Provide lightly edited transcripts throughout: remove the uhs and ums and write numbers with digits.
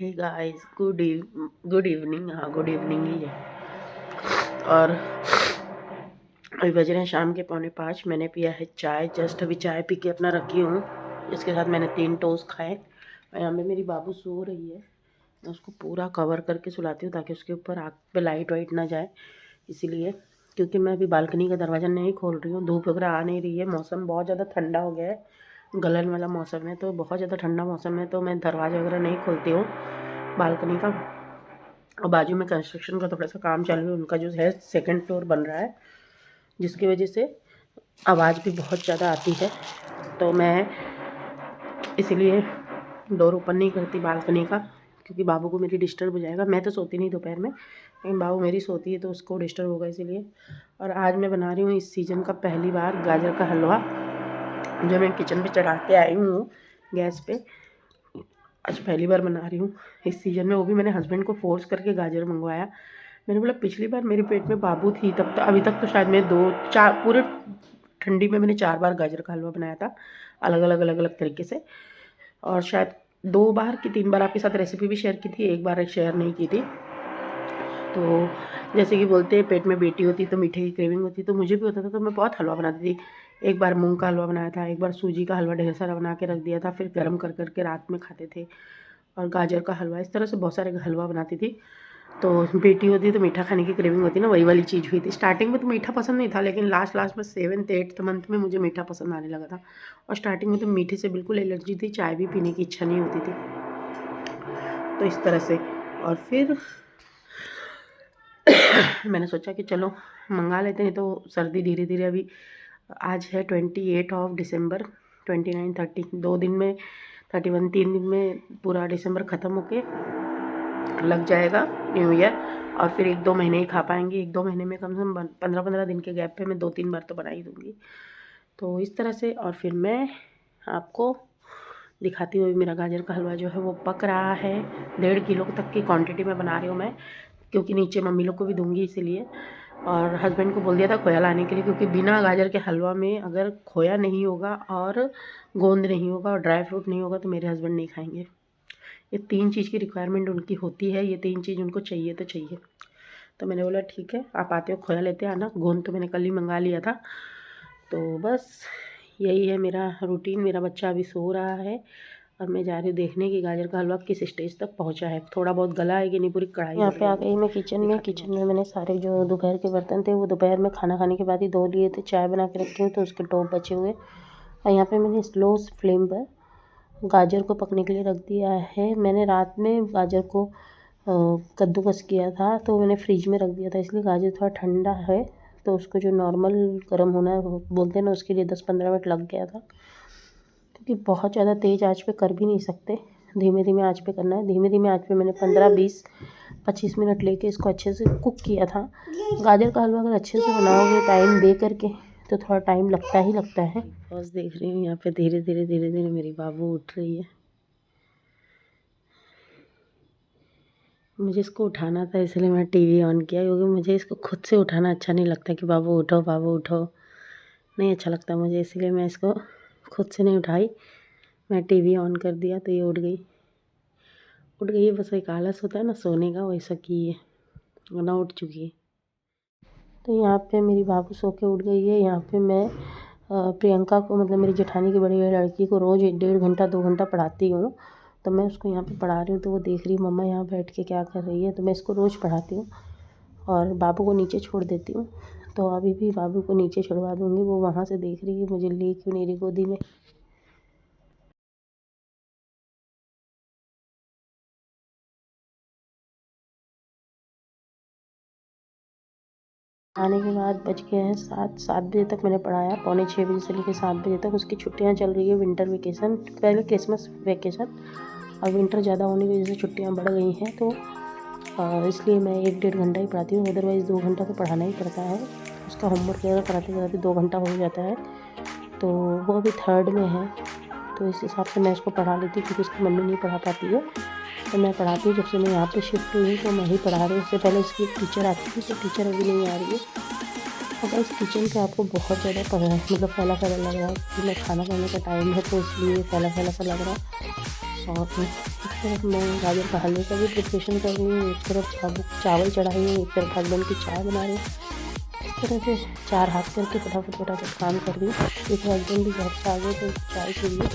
हे guys, good evening. हाँ, good evening ही है। और अभी बज रहे हैं शाम के 4:45। मैंने पिया है चाय। जस्ट अभी चाय पी के अपना रखी हूँ। इसके साथ मैंने 3 टोस्ट खाए। और यहाँ पे मेरी बाबू सो रही है। मैं उसको पूरा कवर करके सुलाती हूँ ताकि उसके ऊपर आँख पे लाइट वाइट ना जाए, इसीलिए। क्योंकि मैं अभी बालकनी का दरवाज़ा नहीं खोल रही हूँ, धूप वगैरह आ नहीं रही है, मौसम बहुत ज़्यादा ठंडा हो गया है, गलन वाला मौसम है। तो बहुत ज़्यादा ठंडा मौसम है तो मैं दरवाज़ा वगैरह नहीं खोलती हूँ बालकनी का। और बाजू में कंस्ट्रक्शन का थोड़ा सा काम चालू है, उनका जो है 2nd फ्लोर बन रहा है, जिसकी वजह से आवाज़ भी बहुत ज़्यादा आती है। तो मैं इसीलिए डोर ओपन नहीं करती बालकनी का, क्योंकि बाबू को मेरी डिस्टर्ब हो जाएगा। मैं तो सोती नहीं दोपहर में, लेकिन बाबू मेरी सोती है तो उसको डिस्टर्ब होगा, इसीलिए। और आज मैं बना रही हूँ इस सीज़न का पहली बार गाजर का हलवा, जो मैं किचन पे चढ़ा के आई हूँ गैस पे। आज पहली बार बना रही हूँ इस सीज़न में, वो भी मैंने हस्बैंड को फोर्स करके गाजर मंगवाया। मैंने बोला पिछली बार मेरे पेट में बाबू थी तब तो अभी तक तो शायद मैं 2-4 पूरे ठंडी में मैंने 4 बार गाजर का हलवा बनाया था, अलग अलग तरीके से। और शायद 2 बार कि 3 बार आपके साथ रेसिपी भी शेयर की थी, एक बार शेयर नहीं की थी। तो जैसे कि बोलते हैं पेट में बेटी होती तो मीठे की क्रेविंग होती, तो मुझे भी होता था। तो मैं बहुत हलवा बनाती थी। एक बार मूंग का हलवा बनाया था, एक बार सूजी का हलवा ढेर सारा बना के रख दिया था, फिर गर्म कर के रात में खाते थे। और गाजर का हलवा, इस तरह से बहुत सारे हलवा बनाती थी। तो बेटी होती तो मीठा खाने की क्रेविंग होती ना, वही वाली चीज़ हुई थी। स्टार्टिंग में तो मीठा पसंद नहीं था, लेकिन लास्ट में 7th-8th मंथ में मुझे मीठा पसंद आने लगा था। और स्टार्टिंग में तो मीठे से बिल्कुल एलर्जी थी, चाय भी पीने की इच्छा नहीं होती थी। तो इस तरह से। और फिर मैंने सोचा कि चलो मंगा लेते हैं, तो सर्दी धीरे धीरे अभी। आज है 28 दिसंबर, 29, 30, 2 दिन में 31, 3 दिन में पूरा दिसंबर ख़त्म होके लग जाएगा न्यू ईयर। और फिर 1-2 महीने ही खा पाएंगे। 1-2 महीने में कम से कम 15-15 दिन के गैप पे मैं 2-3 बार तो बना ही दूँगी। तो इस तरह से। और फिर मैं आपको दिखाती हूँ, मेरा गाजर का हलवा जो है वो पक रहा है। 1.5 किलो तक की क्वांटिटी में बना रही हूँ मैं, क्योंकि नीचे मम्मी लोग को भी दूँगी इसीलिए। और हस्बैंड को बोल दिया था खोया लाने के लिए, क्योंकि बिना गाजर के हलवा में अगर खोया नहीं होगा और गोंद नहीं होगा और ड्राई फ्रूट नहीं होगा तो मेरे हस्बैंड नहीं खाएंगे। ये 3 चीज़ की रिक्वायरमेंट उनकी होती है, ये 3 चीज़ उनको चाहिए तो चाहिए। तो मैंने बोला ठीक है, आप आते हो खोया लेते आना। गोंद तो मैंने कल ही मंगा लिया था। तो बस यही है मेरा रूटीन। मेरा बच्चा अभी सो रहा है और मैं जा रही हूँ देखने कि गाजर का हलवा किस स्टेज तक पहुँचा है। थोड़ा बहुत गला है कि नहीं, पूरी कढ़ाई यहाँ पे आ गई मैं किचन में। किचन में मैंने सारे जो दोपहर के बर्तन थे वो दोपहर में खाना खाने के बाद ही धो लिए थे। चाय बना के रखी हूँ तो उसके टॉप बचे हुए। और यहाँ पे मैंने स्लो फ्लेम पर गाजर को पकने के लिए रख दिया है। मैंने रात में गाजर को कद्दूकस किया था तो मैंने फ्रिज में रख दिया था, इसलिए गाजर थोड़ा ठंडा है। तो उसको जो नॉर्मल गर्म होना है बोलते हैं ना, उसके लिए 10-15 मिनट लग गया था। क्योंकि बहुत ज़्यादा तेज़ आंच पे कर भी नहीं सकते, धीमे धीमे आंच पे करना है। धीमे धीमे आंच पे मैंने 15-20-25 मिनट लेके इसको अच्छे से कुक किया था। गाजर का हलवा अगर अच्छे से बनाओगे टाइम दे करके तो थोड़ा टाइम लगता ही लगता है। बस देख रही हूँ यहाँ पे धीरे धीरे मेरी बाबू उठ रही है। मुझे इसको उठाना था इसलिए मैं टीवी ऑन किया, क्योंकि मुझे इसको खुद से उठाना अच्छा नहीं लगता कि बाबू उठो बाबू उठो, नहीं अच्छा लगता मुझे, इसलिए मैं इसको खुद से नहीं उठाई। मैं टीवी ऑन कर दिया तो ये उठ गई है। बस एक आलस होता है ना सोने का, वैसा की है, वरना उठ चुकी है। तो यहाँ पे मेरी बाबू सो के उठ गई है। यहाँ पे मैं प्रियंका को, मतलब मेरी जेठानी की बड़ी बड़ी लड़की को रोज़ 1-1.5 घंटा 2 घंटा पढ़ाती हूँ। तो मैं उसको यहाँ पे पढ़ा रही हूँ तो वो देख रही मम्मा यहाँ बैठ के क्या कर रही है। तो मैं इसको रोज़ पढ़ाती हूँ और बाबू को नीचे छोड़ देती हूँ। तो अभी भी बाबू को नीचे छुड़वा दूँगी, वो वहाँ से देख रही है मुझे ले क्यों नहीं रही गोदी में। आने के बाद बज गए हैं 7 बजे तक मैंने पढ़ाया, 6:45 बजे से लेकर 7 बजे तक। उसकी छुट्टियां चल रही है, विंटर वेकेशन, पहले क्रिसमस वेकेशन, और विंटर ज़्यादा होने की वजह से छुट्टियां बढ़ गई हैं। तो इसलिए मैं 1-1.5 घंटा ही पढ़ाती हूँ, अदरवाइज़ 2 घंटा तो पढ़ाना ही पड़ता है। उसका होमवर्क वगैरह कराते कराते 2 घंटा हो जाता है। तो वो अभी 3rd में है, तो इस हिसाब से मैं उसको पढ़ा लेती हूँ, क्योंकि उसकी मम्मी नहीं पढ़ा पाती है तो मैं पढ़ाती हूँ। जब से मैं यहाँ पे शिफ्ट हुई तो मैं ही पढ़ा रही हूँ। उससे पहले उसकी एक टीचर आती थी, तो टीचर अभी नहीं आ रही है। और इस किचन पे आपको बहुत ज़्यादा मतलब फैला लग रहा है, कि मैं खाना खाने का टाइम है तो इसलिए फैला सा लग रहा है। और तरफ मैं गाजर का हलवे का भी प्रिपरेशन कर रही हूँ, एक तरफ साबुत चावल चढ़ाई हूँ, एक तरफ हस्बैंड की चाय बना रही हूँ। इस तरह से 4 हाथ करके फटाफट काम कर रही हूँ। एक हस्बैंड भी घर से आ गए तो चाय के लिए।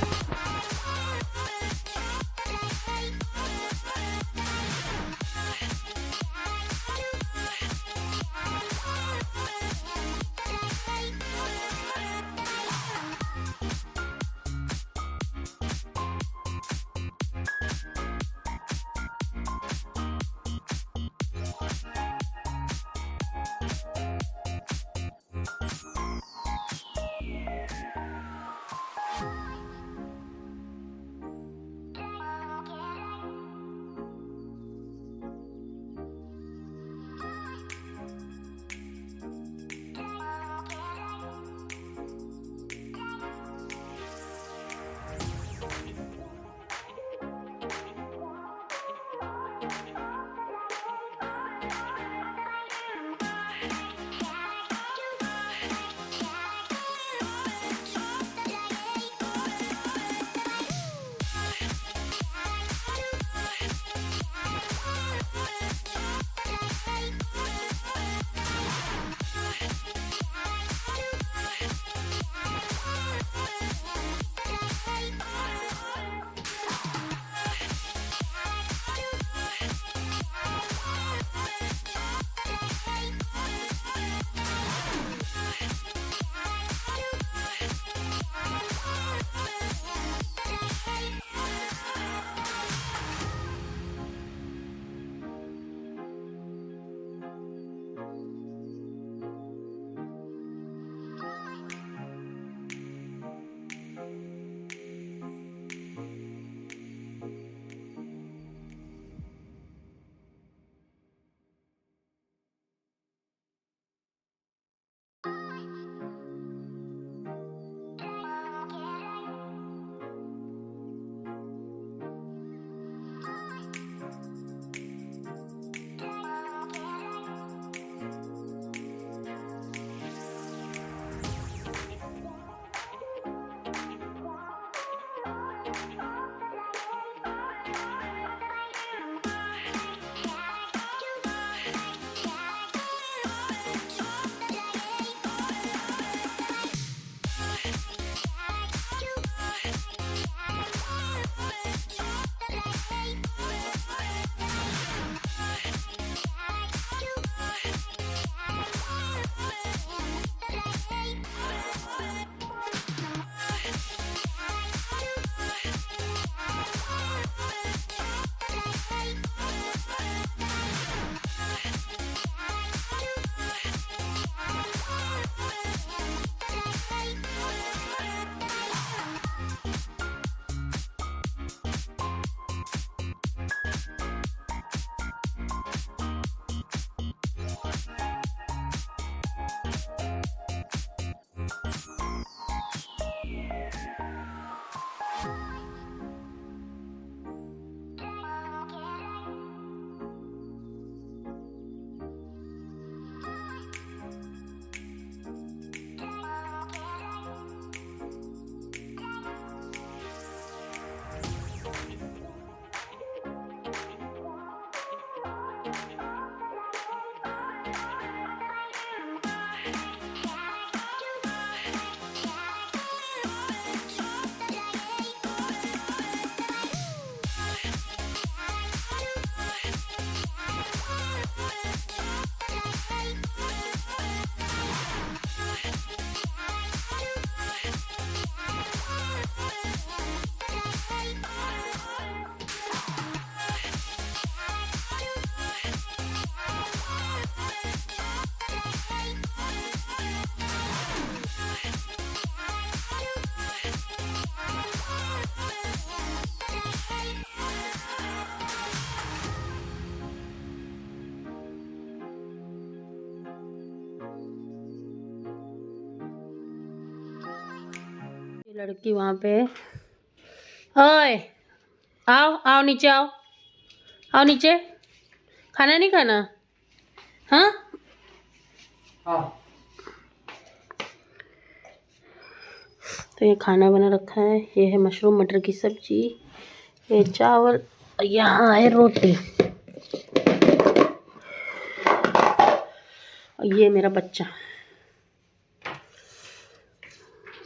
लड़की वहाँ पे, ओए आओ आओ नीचे आओ, आओ नीचे, खाना नहीं खाना? हाँ तो ये खाना बना रखा है। ये है मशरूम मटर की सब्जी, ये चावल और यहाँ है रोटी। और ये मेरा बच्चा,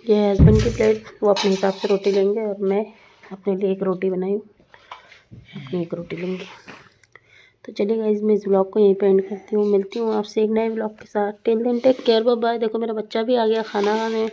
ये है हस्बैंड की प्लेट, वो अपने हिसाब से रोटी लेंगे और मैं अपने लिए एक रोटी बनाई हूँ, अपनी एक रोटी लूँगी। तो चलिए गाइस, मैं इस ब्लॉग को यहीं पे एंड करती हूँ। मिलती हूँ आपसे एक नए ब्लॉग के साथ। Till then take care, bye bye. देखो मेरा बच्चा भी आ गया खाना खाने।